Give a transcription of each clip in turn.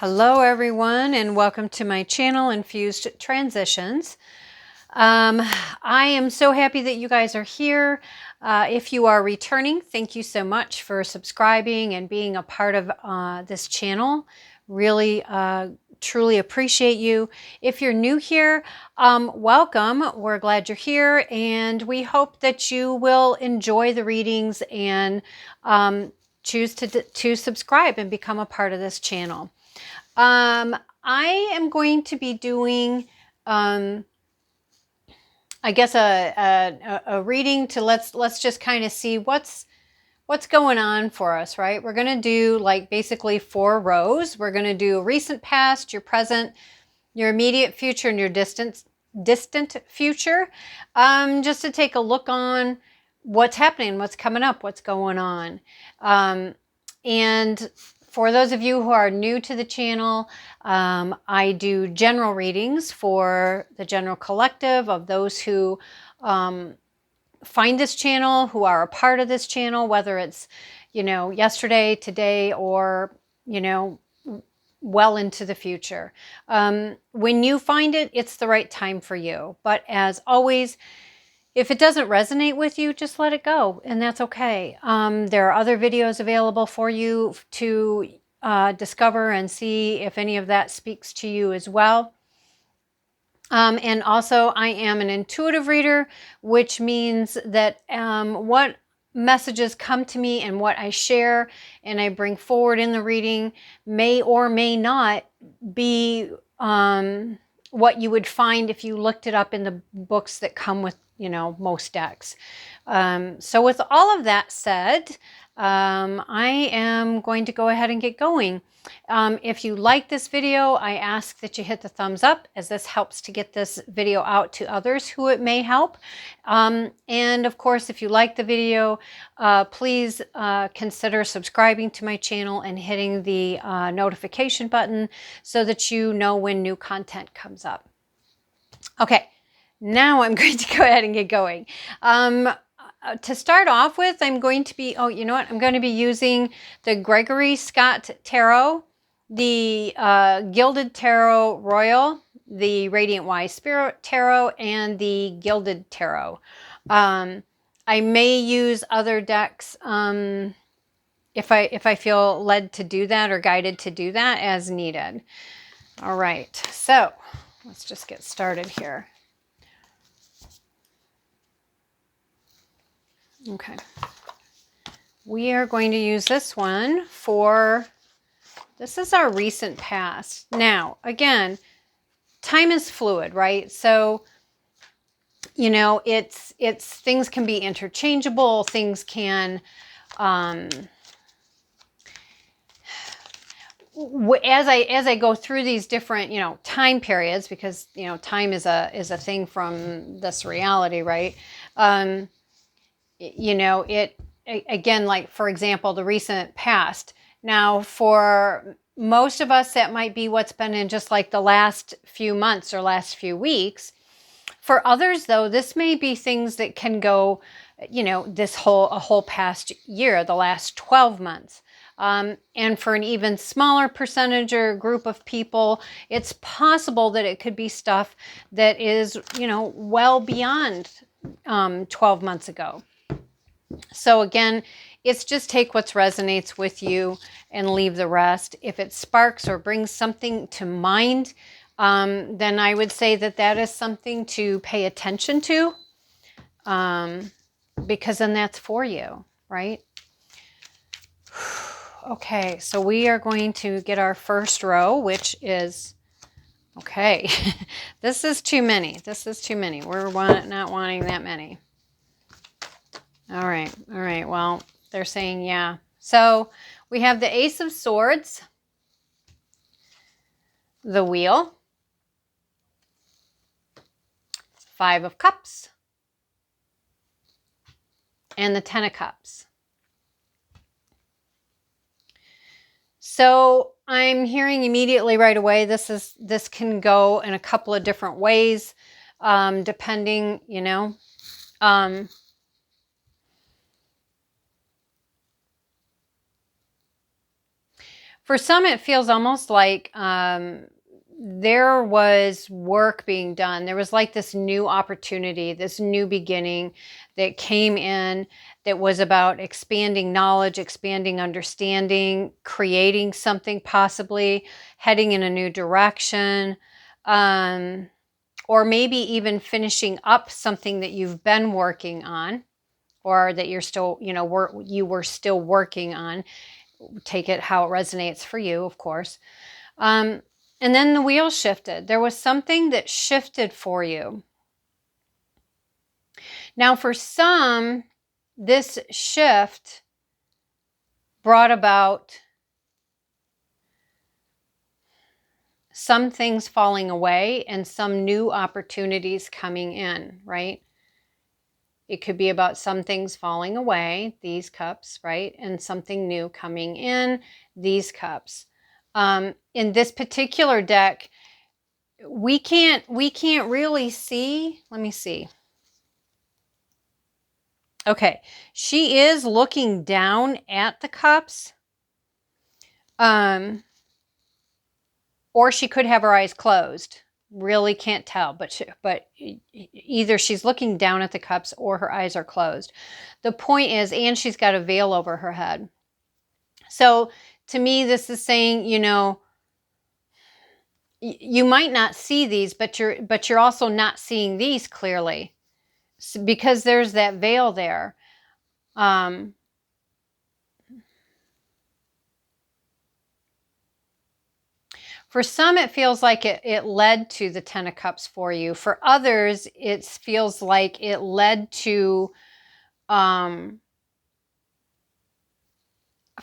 Hello everyone, and welcome to my channel, Infused Transitions. I am so happy that you guys are here. If you are returning, thank you so much for subscribing and being a part of this channel. Really, truly appreciate you. If you're new here, welcome. We're glad you're here, and we hope that you will enjoy the readings and choose to subscribe and become a part of this channel. I am going to be doing, I guess a reading to let's just kind of see what's going on for us, right? We're going to do like basically 4 rows. We're going to do recent past, your present, your immediate future, and your distant future. Just to take a look on what's happening, what's coming up, what's going on. And for those of you who are new to the channel, I do general readings for the general collective of those who find this channel, who are a part of this channel, whether it's, yesterday, today, or, well into the future. When you find it, it's the right time for you. But as always, if it doesn't resonate with you, just let it go, and that's okay. There are other videos available for you to discover and see if any of that speaks to you as well. And also, I am an intuitive reader, which means that what messages come to me and what I share and I bring forward in the reading may or may not be what you would find if you looked it up in the books that come with, most decks. So with all of that said, I am going to go ahead and get going. If you like this video, I ask that you hit the thumbs up, as this helps to get this video out to others who it may help. And of course, if you like the video, please consider subscribing to my channel and hitting the notification button so that you know when new content comes up. Okay, now I'm going to go ahead and get going. To start off with, I'm going to be, I'm going to be using the Gregory Scott Tarot, the Gilded Tarot Royal, the Radiant Wise Spirit Tarot, and the Gilded Tarot. I may use other decks if I feel led to do that or guided to do that as needed. All right, so let's just get started here. Okay, we are going to use this one for, this is our recent past. Now, again, time is fluid, right? So, it's things can be interchangeable. Things can, as I go through these different, time periods, because, time is a thing from this reality, right? Again, like, for example, the recent past. Now, for most of us, that might be what's been in just like the last few months or last few weeks. For others, though, this may be things that can go, a whole past year, the last 12 months. And for an even smaller percentage or group of people, it's possible that it could be stuff that is, well beyond 12 months ago. So again, it's just take what resonates with you and leave the rest. If it sparks or brings something to mind, then I would say that is something to pay attention to, because then that's for you, right? Okay, so we are going to get our first row, which is, okay, this is too many. This is too many. We're not wanting that many. All right. Well, they're saying, yeah. So we have the Ace of Swords, the Wheel, 5 of Cups, and the 10 of Cups. So I'm hearing immediately right away, this can go in a couple of different ways, depending, For some, it feels almost like there was work being done. There was like this new opportunity, this new beginning that came in that was about expanding knowledge, expanding understanding, creating something, possibly heading in a new direction, or maybe even finishing up something that you've been working on, or that you're still, you were still working on. Take it how it resonates for you, of course. And then the wheel shifted. There was something that shifted for you. Now, for some, this shift brought about some things falling away and some new opportunities coming in, right? It could be about some things falling away, these cups, right? And something new coming in, these cups. In this particular deck, we can't really see. Let me see. Okay, she is looking down at the cups. Or she could have her eyes closed. Really can't tell, but either she's looking down at the cups or her eyes are closed. The point is, and she's got a veil over her head. So to me, this is saying, you might not see these, but you're also not seeing these clearly, because there's that veil there. For some, it feels like it led to the Ten of Cups for you. For others, it feels like it led to, for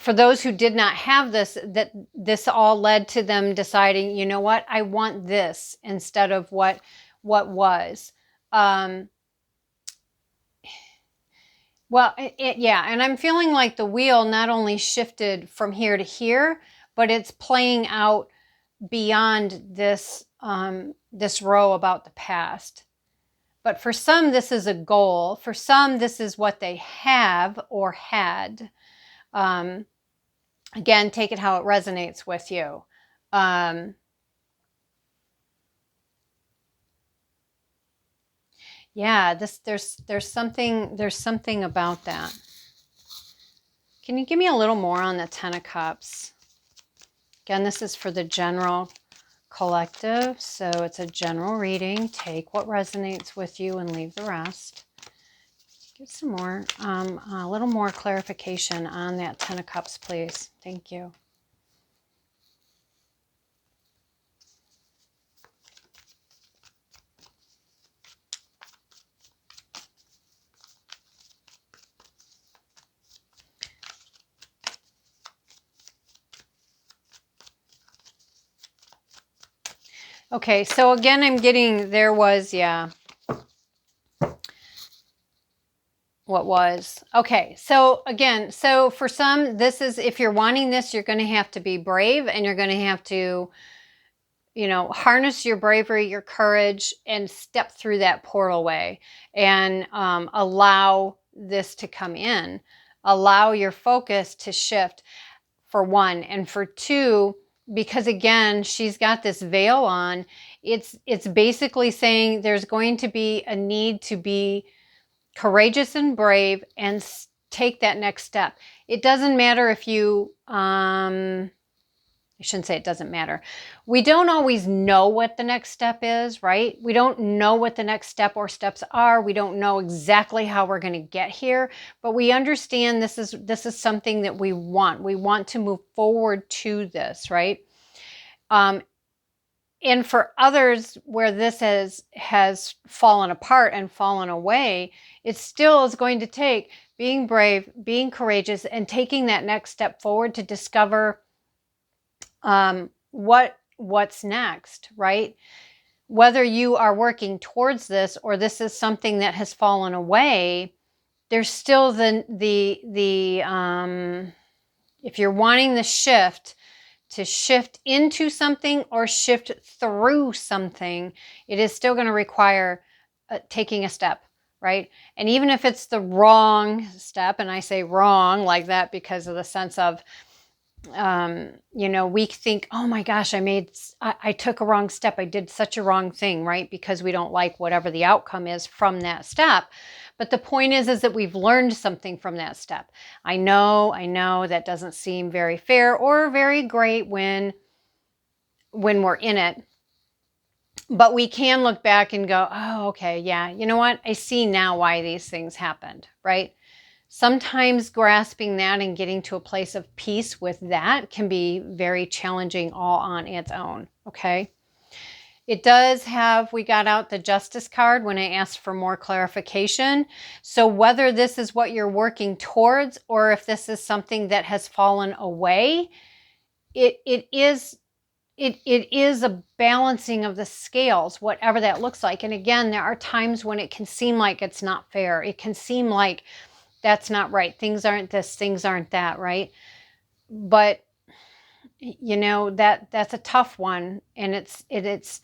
those who did not have this, that this all led to them deciding, you know what, I want this instead of what was. Well, yeah, and I'm feeling like the wheel not only shifted from here to here, but it's playing out beyond this this row about the past. But for some, this is a goal. For some, this is what they have or had. Again, take it how it resonates with you. Yeah, there's something about that. Can you give me a little more on the Ten of Cups? Again, this is for the general collective, so it's a general reading. Take what resonates with you and leave the rest. Give some more, a little more clarification on that Ten of Cups, please. Thank you. Okay, so again, I'm getting, there was, yeah. What was? Okay, so again, so for some, this is, if you're wanting this, you're going to have to be brave, and you're going to have to, harness your bravery, your courage, and step through that portal way and allow this to come in. Allow your focus to shift, for one. And for two, because again, she's got this veil on, it's basically saying there's going to be a need to be courageous and brave and take that next step. It doesn't matter if you, I shouldn't say it doesn't matter. We don't always know what the next step is, right? We don't know what the next step or steps are. We don't know exactly how we're going to get here, but we understand this is something that we want. We want to move forward to this, right? And for others where this has fallen apart and fallen away, it still is going to take being brave, being courageous, and taking that next step forward to discover what's next, right? Whether you are working towards this or this is something that has fallen away, there's still if you're wanting the shift, to shift into something or shift through something, it is still going to require taking a step, right? And even if it's the wrong step, and I say wrong like that because of the sense of You know, we think, oh my gosh, I took a wrong step. I did such a wrong thing, right? Because we don't like whatever the outcome is from that step. But the point is that we've learned something from that step. I know that doesn't seem very fair or very great when we're in it. But we can look back and go, oh, okay, yeah, you know what? I see now why these things happened, right? Sometimes grasping that and getting to a place of peace with that can be very challenging all on its own, okay? It does have, we got out the Justice card when I asked for more clarification. So whether this is what you're working towards or if this is something that has fallen away, it is a balancing of the scales, whatever that looks like. And again, there are times when it can seem like it's not fair. It can seem like that's not right. Things aren't this, things aren't that, right? But you know, that's a tough one. And it's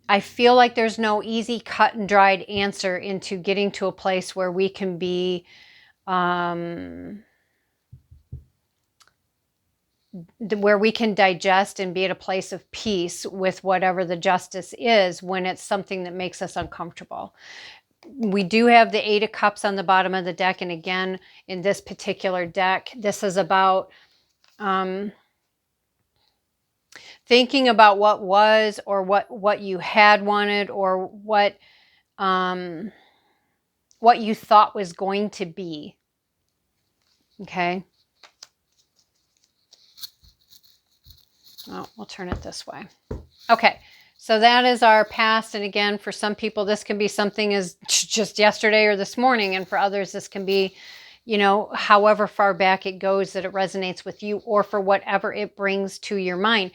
I feel like there's no easy cut and dried answer into getting to a place where we can be where we can digest and be at a place of peace with whatever the justice is when it's something that makes us uncomfortable. We do have the Eight of Cups on the bottom of the deck. And again, in this particular deck, this is about thinking about what was or what you had wanted or what you thought was going to be. Okay. Oh, we'll turn it this way. Okay. So that is our past. And again, for some people, this can be something as just yesterday or this morning. And for others, this can be, you know, however far back it goes that it resonates with you or for whatever it brings to your mind.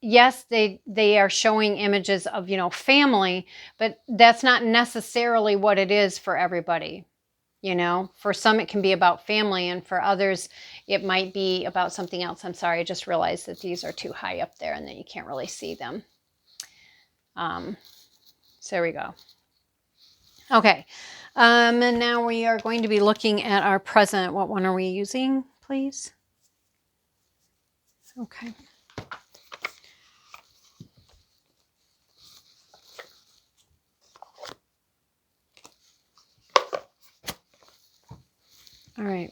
Yes, they are showing images of, you know, family, but that's not necessarily what it is for everybody. You know, for some it can be about family and for others it might be about something else. I'm sorry, I just realized that these are too high up there and that you can't really see them. So there we go. Okay, and now we are going to be looking at our present. What one are we using, please? Okay. All right.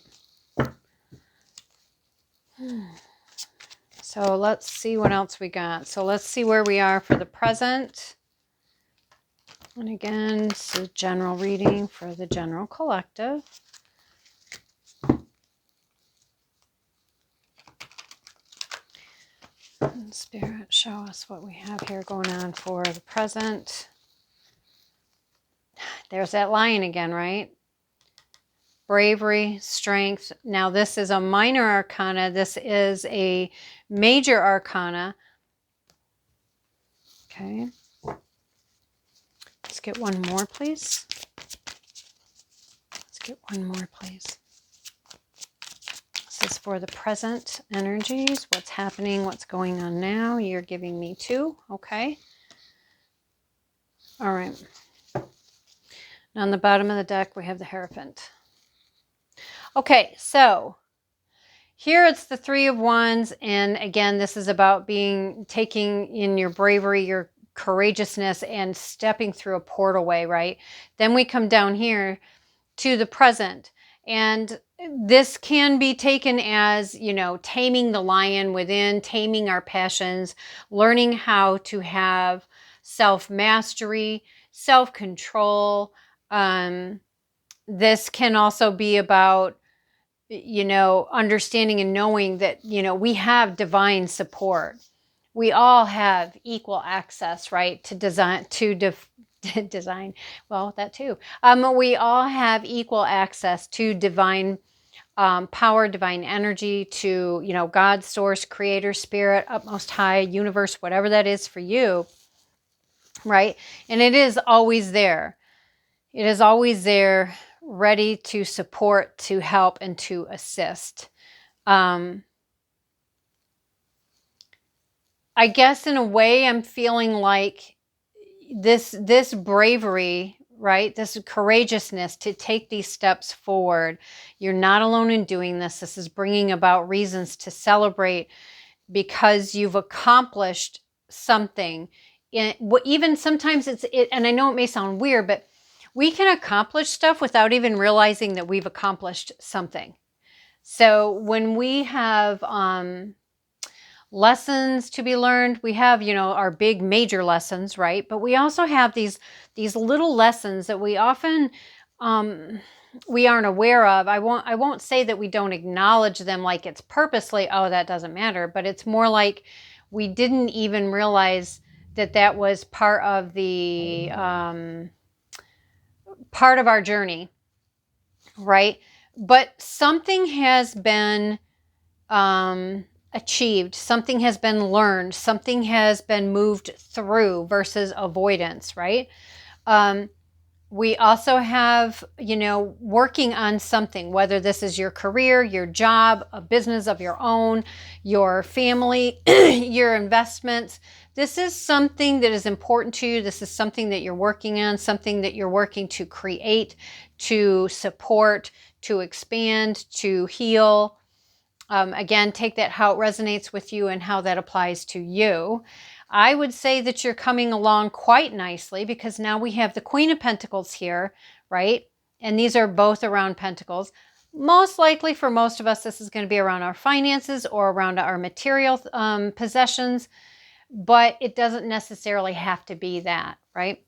So let's see what else we got. So let's see where we are for the present. And again, this is general reading for the general collective. And Spirit, show us what we have here going on for the present. There's that lion again, right? Bravery, strength. Now this is a minor arcana. This is a major arcana. Okay. Let's get one more, please. Let's get one more, please. This is for the present energies. What's happening? What's going on now? You're giving me two. Okay. All right. Now on the bottom of the deck, we have the Hierophant. Okay, so here it's the Three of Wands. And again, this is about taking in your bravery, your courageousness, and stepping through a portal way, right? Then we come down here to the present. And this can be taken as, you know, taming the lion within, taming our passions, learning how to have self-mastery, self-control. This can also be about, you know, understanding and knowing that, you know, we have divine support. We all have equal access, right, to design, design, well, that too. We all have equal access to divine power, divine energy, to, you know, God, source, creator, spirit, utmost high, universe, whatever that is for you, right? And it is always there. It is always there, ready to support, to help, and to assist. I guess in a way I'm feeling like this bravery, right? This is courageousness to take these steps forward. You're not alone in doing this. This is bringing about reasons to celebrate because you've accomplished something. Even sometimes and I know it may sound weird, but we can accomplish stuff without even realizing that we've accomplished something. So when we have lessons to be learned, we have, our big major lessons, right? But we also have these little lessons that we often we aren't aware of. I won't say that we don't acknowledge them like it's purposely, oh, that doesn't matter, but it's more like we didn't even realize that was part of the part of our journey, right? But something has been achieved, something has been learned, something has been moved through versus avoidance, right? We also have, working on something, whether this is your career, your job, a business of your own, your family, your investments. This is something that is important to you. This is something that you're working on, something that you're working to create, to support, to expand, to heal. Again, take that how it resonates with you and how that applies to you. I would say that you're coming along quite nicely because now we have the Queen of Pentacles here, right? And these are both around Pentacles. Most likely for most of us, this is going to be around our finances or around our material possessions, but it doesn't necessarily have to be that, right?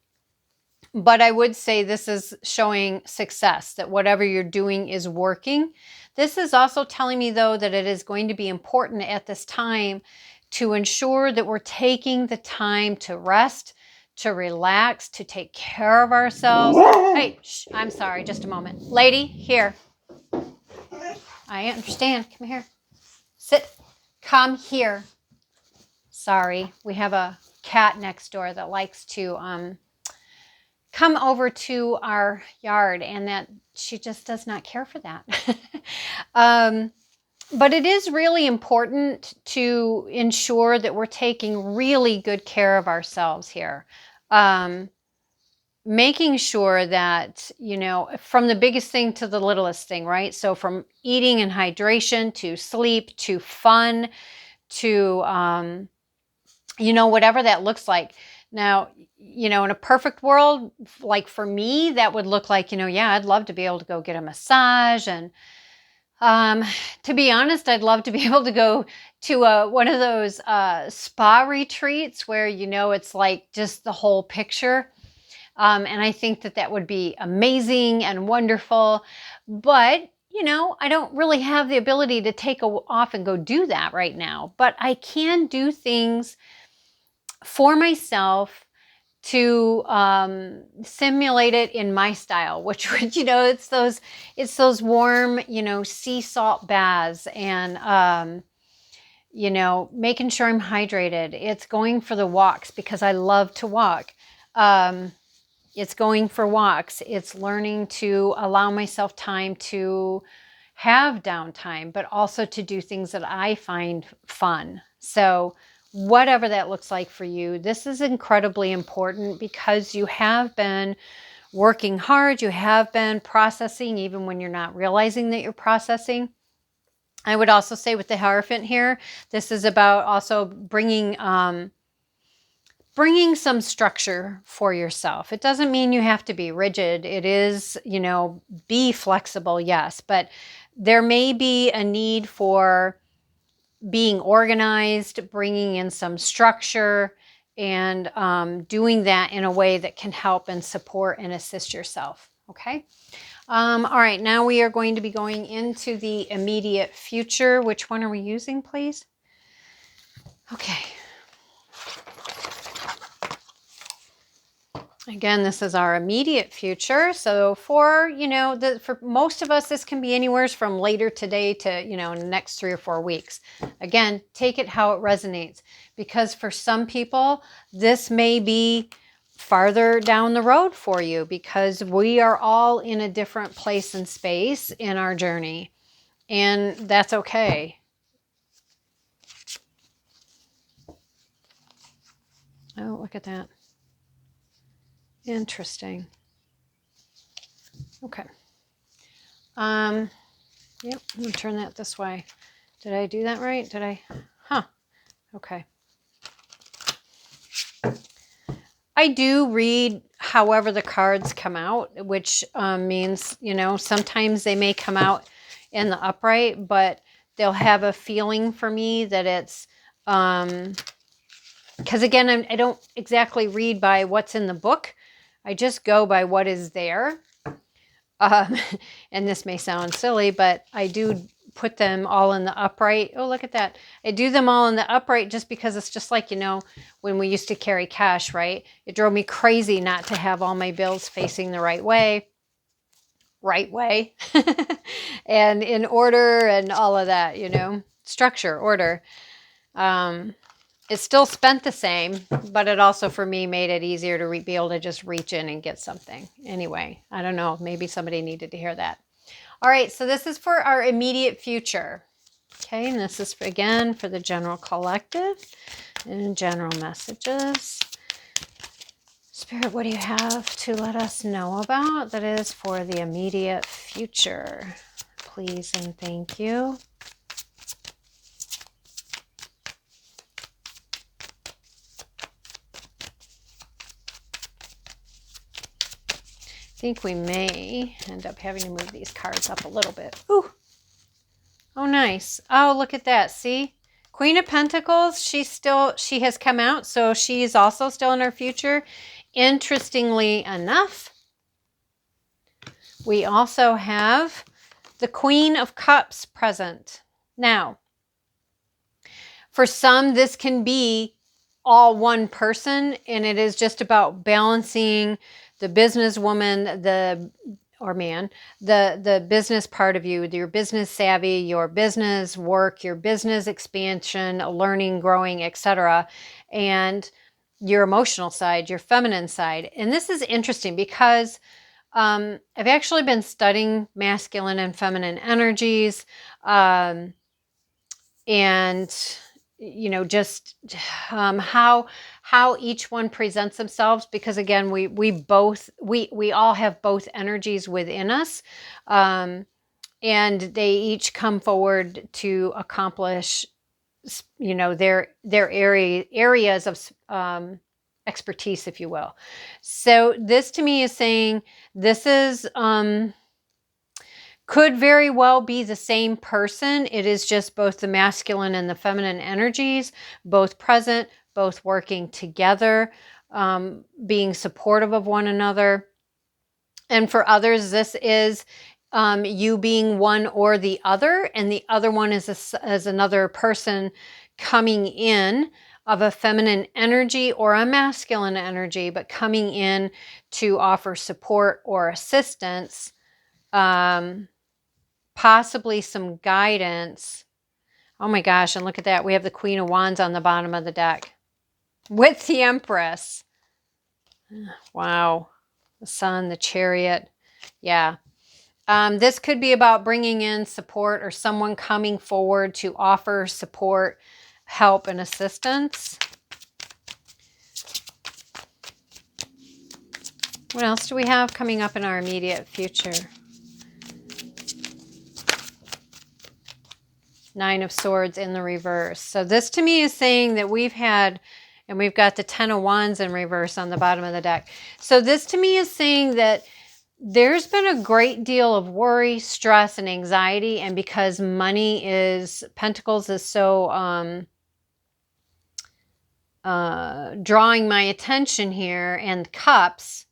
But I would say this is showing success, that whatever you're doing is working. This is also telling me, though, that it is going to be important at this time to ensure that we're taking the time to rest, to relax, to take care of ourselves. Hey, shh, I'm sorry, just a moment. Lady, here. I understand. Come here. Sit. Come here. Sorry, we have a cat next door that likes to come over to our yard, and that she just does not care for that. But it is really important to ensure that we're taking really good care of ourselves here. Making sure that, from the biggest thing to the littlest thing, right? So from eating and hydration to sleep to fun to, whatever that looks like. Now, in a perfect world, like for me, that would look like, yeah, I'd love to be able to go get a massage. And to be honest, I'd love to be able to go to one of those spa retreats where, it's like just the whole picture. And I think that would be amazing and wonderful. But, I don't really have the ability to take off and go do that right now. But I can do things for myself to simulate it in my style, which would, it's those warm, sea salt baths and, making sure I'm hydrated. It's going for the walks because I love to walk. It's going for walks. It's learning to allow myself time to have downtime, but also to do things that I find fun. So whatever that looks like for you, this is incredibly important because you have been working hard. You have been processing even when you're not realizing that you're processing. I would also say with the Hierophant here, this is about also bringing some structure for yourself. It doesn't mean you have to be rigid. It is, be flexible, yes, but there may be a need for being organized, bringing in some structure, and doing that in a way that can help and support and assist yourself. Okay. All right. Now we are going to be going into the immediate future. Which one are we using, please? Okay. Again, this is our immediate future. So for, for most of us, this can be anywhere from later today to, in the next 3 or 4 weeks. Again, take it how it resonates, because for some people, this may be farther down the road for you because we are all in a different place and space in our journey, and that's okay. Oh, look at that. Interesting. Okay. Yep, I'm gonna turn that this way. Did I do that right? Did I? Huh. Okay. I do read however the cards come out, which means, you know, sometimes they may come out in the upright, but they'll have a feeling for me that it's, because again, I don't exactly read by what's in the book. I just go by what is there. And this may sound silly, but I do put them all in the upright. Oh, look at that. I do them all in the upright just because it's just like, you know, when we used to carry cash, right? It drove me crazy not to have all my bills facing the right way, and in order and all of that, you know, structure, order. It still spent the same, but it also for me made it easier to be able to just reach in and get something. Anyway, I don't know. Maybe somebody needed to hear that. All right, so this is for our immediate future. Okay, and this is, again, for the general collective and general messages. Spirit, what do you have to let us know about that is for the immediate future? Please and thank you. I think we may end up having to move these cards up a little bit. Ooh. Oh, nice. Oh, look at that. See? Queen of Pentacles, she has come out, so she's also still in her future. Interestingly enough, we also have the Queen of Cups present. Now, for some, this can be all one person, and it is just about balancing the businesswoman, or man, the business part of you, your business savvy, your business work, your business expansion, learning, growing, etc., and your emotional side, your feminine side. And this is interesting because I've actually been studying masculine and feminine energies, and you know, just how each one presents themselves, because again, we all have both energies within us, and they each come forward to accomplish, you know, their areas of expertise, if you will. So this to me is saying this is could very well be the same person. It is just both the masculine and the feminine energies, both present, both working together, being supportive of one another. And for others, this is you being one or the other, and the other one is another person coming in of a feminine energy or a masculine energy, but coming in to offer support or assistance. Possibly some guidance. Oh my gosh, and look at that. We have the Queen of Wands on the bottom of the deck with the Empress. Wow. The Sun, the Chariot. Yeah. This could be about bringing in support or someone coming forward to offer support, help, and assistance. What else do we have coming up in our immediate future? Nine of Swords in the reverse. So this to me is saying that we've had, and we've got the Ten of Wands in reverse on the bottom of the deck. So this to me is saying that there's been a great deal of worry, stress, and anxiety. And because money is, Pentacles is so drawing my attention here, and Cups,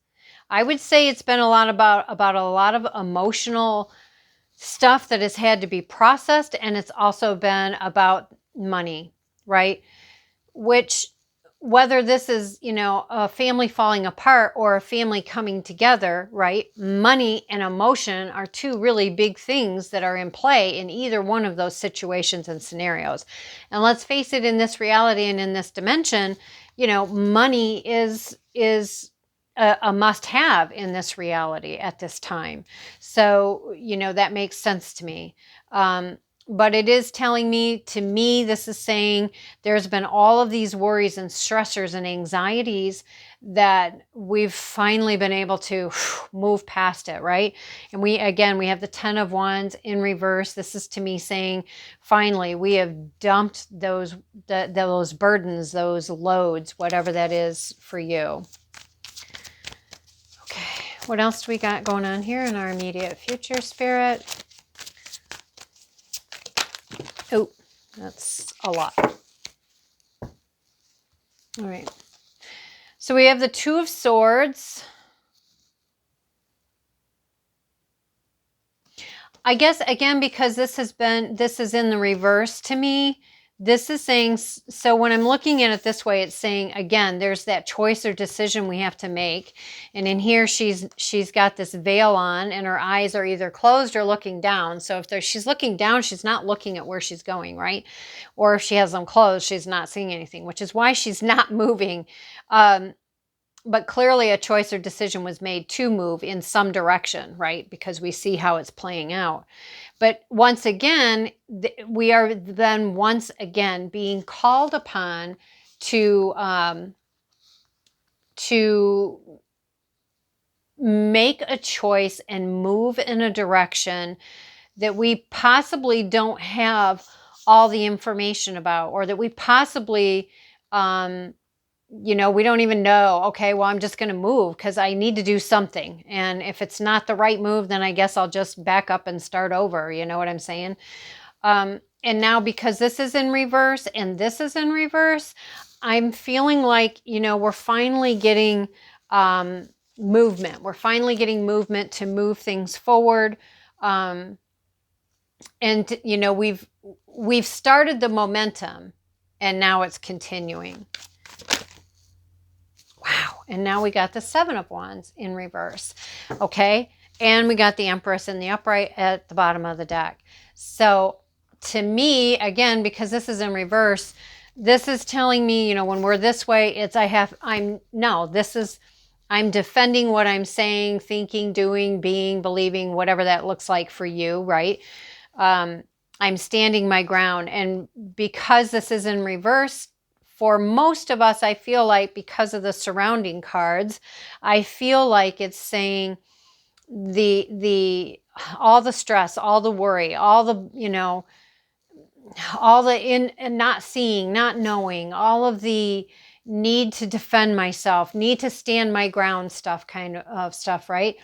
I would say it's been a lot about a lot of emotional stuff that has had to be processed, and it's also been about money, right? Which, whether this is, you know, a family falling apart or a family coming together, right? Money and emotion are two really big things that are in play in either one of those situations and scenarios. And let's face it, in this reality and in this dimension, you know, money is a must-have in this reality at this time. So, you know, that makes sense to me. But it is telling me, to me, this is saying there's been all of these worries and stressors and anxieties that we've finally been able to move past it, right? And we have the 10 of Wands in reverse. This is to me saying, finally, we have dumped those burdens, those loads, whatever that is for you. Okay, what else do we got going on here in our immediate future, Spirit? Oh, that's a lot. All right. So we have the Two of Swords. I guess, again, because this is in the reverse to me, this is saying, so when I'm looking at it this way, it's saying, again, there's that choice or decision we have to make. And in here, she's got this veil on and her eyes are either closed or looking down. So if she's looking down, she's not looking at where she's going, right? Or if she has them closed, she's not seeing anything, which is why she's not moving. But clearly a choice or decision was made to move in some direction, right? Because we see how it's playing out. But once again, we are then once again being called upon to make a choice and move in a direction that we possibly don't have all the information about, or that we possibly we don't even know. Okay, well, I'm just going to move because I need to do something. And if it's not the right move, then I guess I'll just back up and start over. You know what I'm saying? And now, because this is in reverse and this is in reverse, I'm feeling like, we're finally getting movement. We're finally getting movement to move things forward. And, we've started the momentum and now it's continuing. Wow. And now we got the Seven of Wands in reverse. Okay. And we got the Empress in the upright at the bottom of the deck. So to me, again, because this is in reverse, this is telling me, when we're this way, I'm defending what I'm saying, thinking, doing, being, believing, whatever that looks like for you, right? I'm standing my ground. And because this is in reverse, for most of us, I feel like, because of the surrounding cards, I feel like it's saying all the stress, all the worry, all the, all the not seeing, not knowing, all of the need to defend myself, need to stand my ground stuff, kind of stuff, right?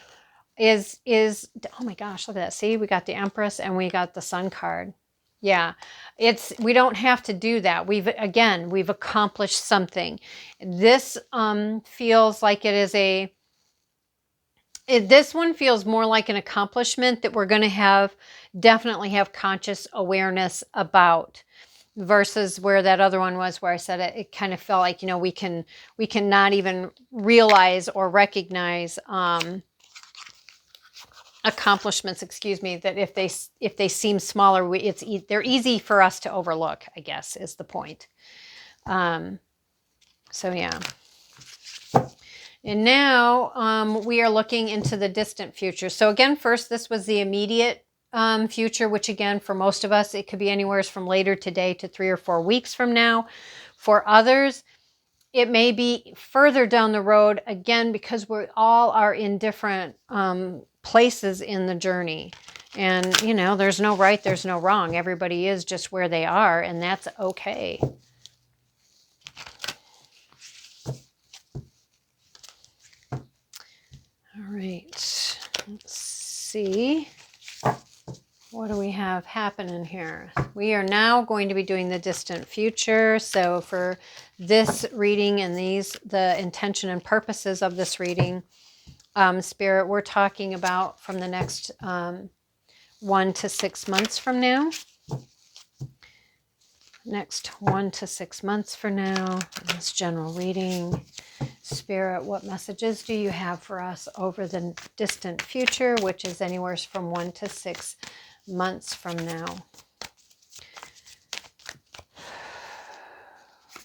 Is, oh my gosh, look at that. See, we got the Empress and we got the Sun card. Yeah, we don't have to do that. We've accomplished something. This feels like it is this one feels more like an accomplishment that we're going to definitely have conscious awareness about, versus where that other one was, where I said it kind of felt like, we can not even realize or recognize accomplishments, that if they seem smaller, they're easy for us to overlook, I guess, is the point. So yeah. And now we are looking into the distant future. So again, first, this was the immediate future, which again, for most of us, it could be anywhere from later today to 3 or 4 weeks from now. For others, it may be further down the road, again, because we all are in different places in the journey. And, there's no right, there's no wrong. Everybody is just where they are, and that's okay. All right, let's see. What do we have happening here? We are now going to be doing the distant future. So for this reading and the intention and purposes of this reading, Spirit, we're talking about from the next 1 to 6 months from now. Next 1 to 6 months from now, in this general reading. Spirit, what messages do you have for us over the distant future, which is anywhere from 1 to 6 months from now?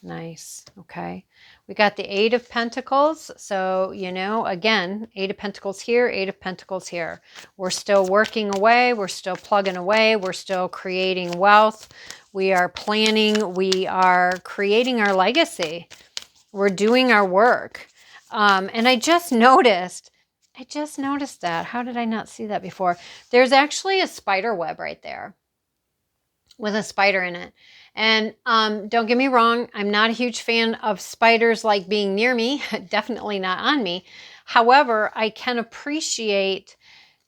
Nice. Okay. We got the Eight of Pentacles. So, you know, again, Eight of Pentacles here, Eight of Pentacles here. We're still working away. We're still plugging away. We're still creating wealth. We are planning. We are creating our legacy. We're doing our work. And I just noticed that. How did I not see that before? There's actually a spider web right there with a spider in it. And don't get me wrong, I'm not a huge fan of spiders like being near me, definitely not on me. However, I can appreciate,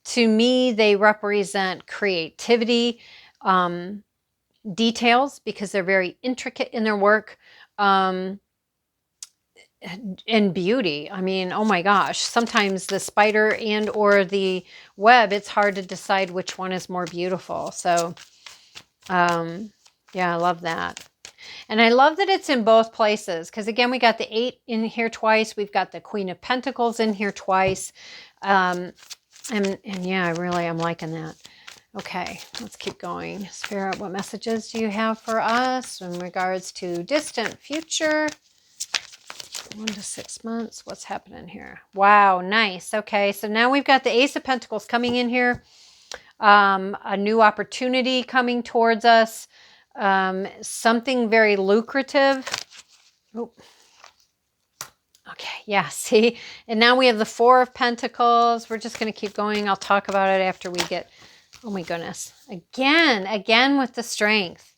to me, they represent creativity, details, because they're very intricate in their work, and beauty. I mean, oh my gosh, sometimes the spider and or the web, it's hard to decide which one is more beautiful. So, yeah, I love that. And I love that it's in both places, because again, we got the Eight in here twice. We've got the Queen of Pentacles in here twice. And yeah, I'm liking that. Okay, let's keep going. Spirit, what messages do you have for us in regards to distant future? 1 to 6 months. What's happening here? Wow, nice. Okay, so now we've got the Ace of Pentacles coming in here. A new opportunity coming towards us. Something very lucrative. Oh. Okay, yeah, see? And now we have the Four of Pentacles. We're just going to keep going. I'll talk about it after we get, oh my goodness. Again with the strength.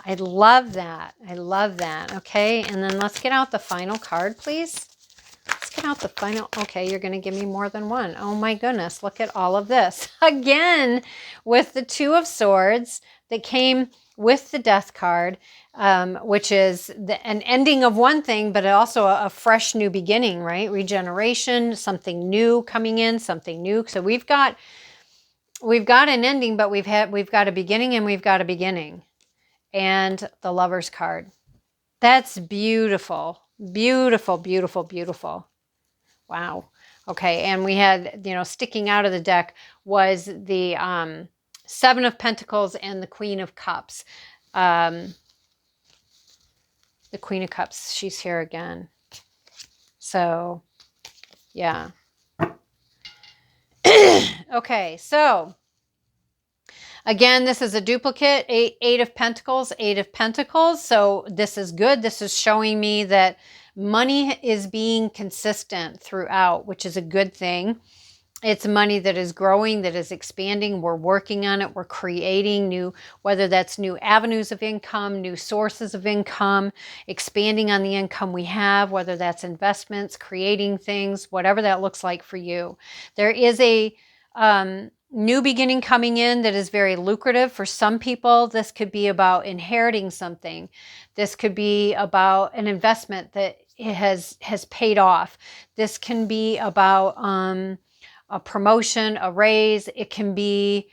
I love that. I love that. Okay, and then let's get out the final card, please. Let's get out the final. Okay, you're going to give me more than one. Oh my goodness, look at all of this. Again, with the Two of Swords that came with the Death card, which is an ending of one thing, but also a fresh new beginning, right? Regeneration, something new coming in, something new. So we've got an ending, but we've got a beginning, and we've got a beginning. And the Lover's card. That's beautiful. Beautiful, beautiful, beautiful. Wow. Okay, and we had, sticking out of the deck was the Seven of Pentacles and the Queen of Cups. The Queen of Cups, she's here again. So, yeah. Okay, so again, this is a duplicate, Eight of Pentacles, Eight of Pentacles. So this is good. This is showing me that money is being consistent throughout, which is a good thing. It's money that is growing, that is expanding. We're working on it. We're creating new, whether that's new avenues of income, new sources of income, expanding on the income we have, whether that's investments, creating things, whatever that looks like for you. There is a new beginning coming in that is very lucrative for some people. This could be about inheriting something. This could be about an investment that has paid off. This can be about a promotion, a raise. It can be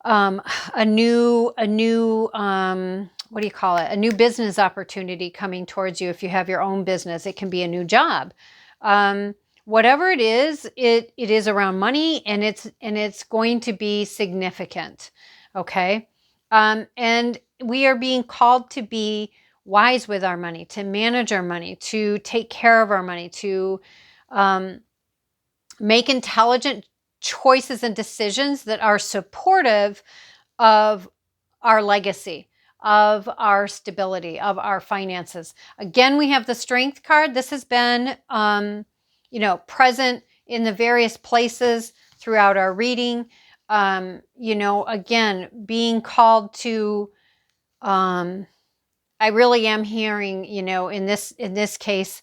a new what do you call it? A new business opportunity coming towards you if you have your own business. It can be a new job. Whatever it is around money, and it's going to be significant. Okay. And we are being called to be wise with our money, to manage our money, to take care of our money, to make intelligent choices and decisions that are supportive of our legacy, of our stability, of our finances. Again, we have the Strength card. This has been, present in the various places throughout our reading. Again, being called to, I really am hearing, in this case,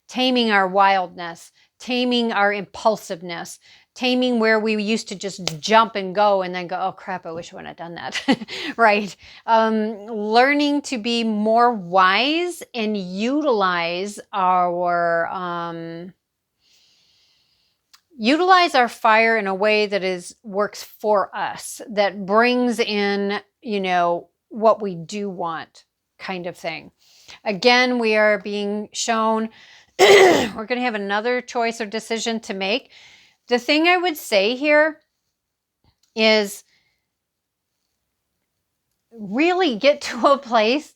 taming our wildness, taming our impulsiveness, taming where we used to just jump and go and then go, oh crap, I wish I wouldn't have done that. Right. Learning to be more wise and utilize our fire in a way that works for us, that brings in, what we do want, kind of thing. Again, we are being shown we're going to have another choice or decision to make. The thing I would say here is really get to a place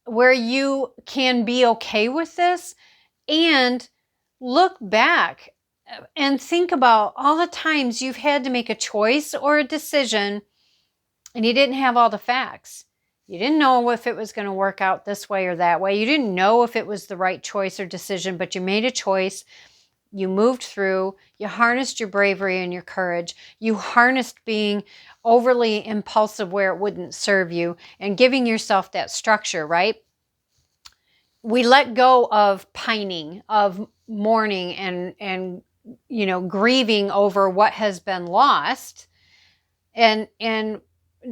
where you can be okay with this and look back and think about all the times you've had to make a choice or a decision and you didn't have all the facts. You didn't know if it was going to work out this way or that way. You didn't know if it was the right choice or decision, but you made a choice. You moved through. You harnessed your bravery and your courage. You harnessed being overly impulsive where it wouldn't serve you and giving yourself that structure, right? We let go of pining, of mourning and grieving over what has been lost. And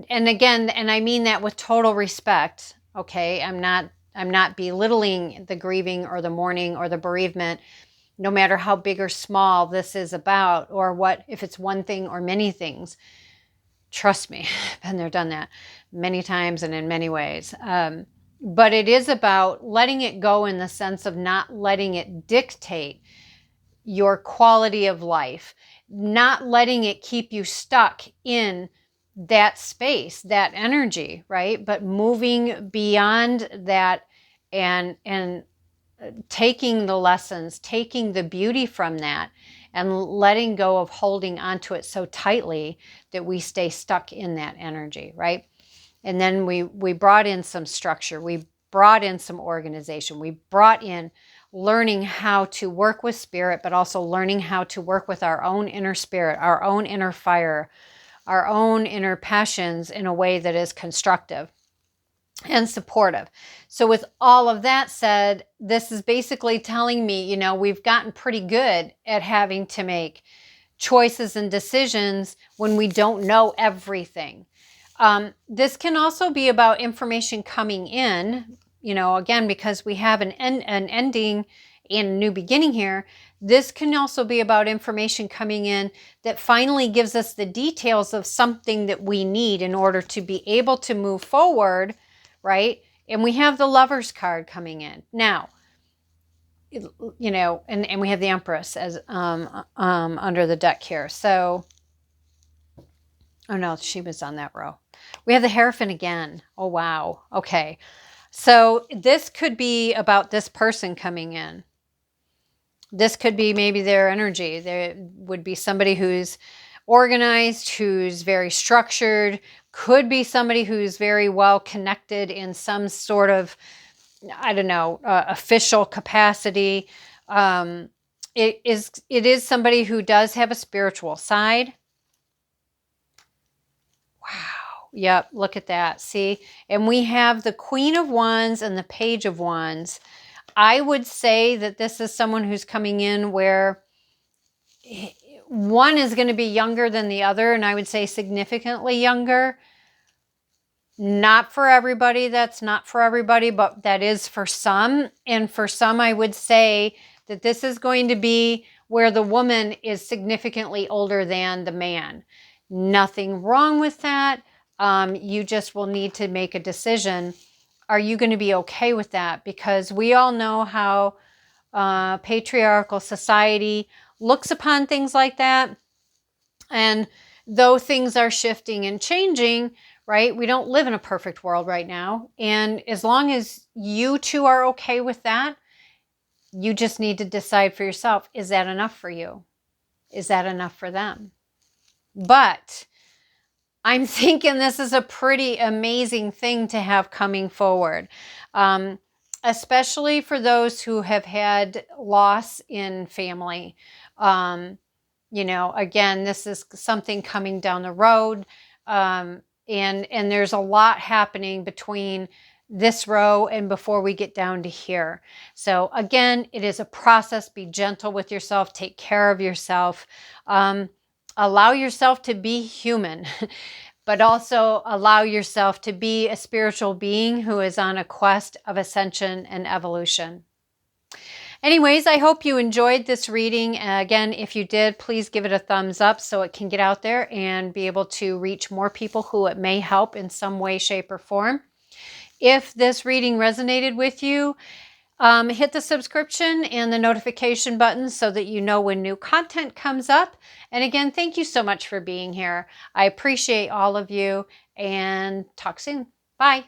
again, and I mean that with total respect, okay? I'm not belittling the grieving or the mourning or the bereavement, no matter how big or small this is about, or what, if it's one thing or many things. Trust me, I've been there, done that many times and in many ways. But it is about letting it go in the sense of not letting it dictate your quality of life, not letting it keep you stuck in that space, that energy, right? But moving beyond that and taking the lessons, taking the beauty from that, and letting go of holding onto it so tightly that we stay stuck in that energy, right? And then we brought in some structure, we brought in some organization, we brought in learning how to work with spirit, but also learning how to work with our own inner spirit, our own inner fire, our own inner passions in a way that is constructive and supportive. So with all of that said, this is basically telling me, we've gotten pretty good at having to make choices and decisions when we don't know everything. This can also be about information coming in, again, because we have an ending and a new beginning here. This can also be about information coming in that finally gives us the details of something that we need in order to be able to move forward, right? And we have the Lover's card coming in. Now, and we have the Empress as under the deck here. So, oh no, she was on that row. We have the Hierophant again. Oh, wow. Okay. So this could be about this person coming in. This could be maybe their energy. There would be somebody who's organized, who's very structured, could be somebody who's very well connected in some sort of, I don't know, official capacity. It is somebody who does have a spiritual side. Wow. Yep. Look at that. See? And we have the Queen of Wands and the Page of Wands. I would say that this is someone who's coming in where one is going to be younger than the other. And I would say significantly younger. Not for everybody. That's not for everybody, but that is for some. And for some, I would say that this is going to be where the woman is significantly older than the man. Nothing wrong with that. You just will need to make a decision. Are you going to be okay with that? Because we all know how patriarchal society looks upon things like that. And though things are shifting and changing, right? We don't live in a perfect world right now. And as long as you two are okay with that, you just need to decide for yourself, is that enough for you? Is that enough for them? But I'm thinking this is a pretty amazing thing to have coming forward, especially for those who have had loss in family. Again, this is something coming down the road, and there's a lot happening between this row and before we get down to here. So again, it is a process. Be gentle with yourself. Take care of yourself. Allow yourself to be human, but also allow yourself to be a spiritual being who is on a quest of ascension and evolution. Anyways, I hope you enjoyed this reading. Again, if you did, please give it a thumbs up so it can get out there and be able to reach more people who it may help in some way, shape, or form. If this reading resonated with you, hit the subscription and the notification button so that you know when new content comes up. And again, thank you so much for being here. I appreciate all of you and talk soon. Bye.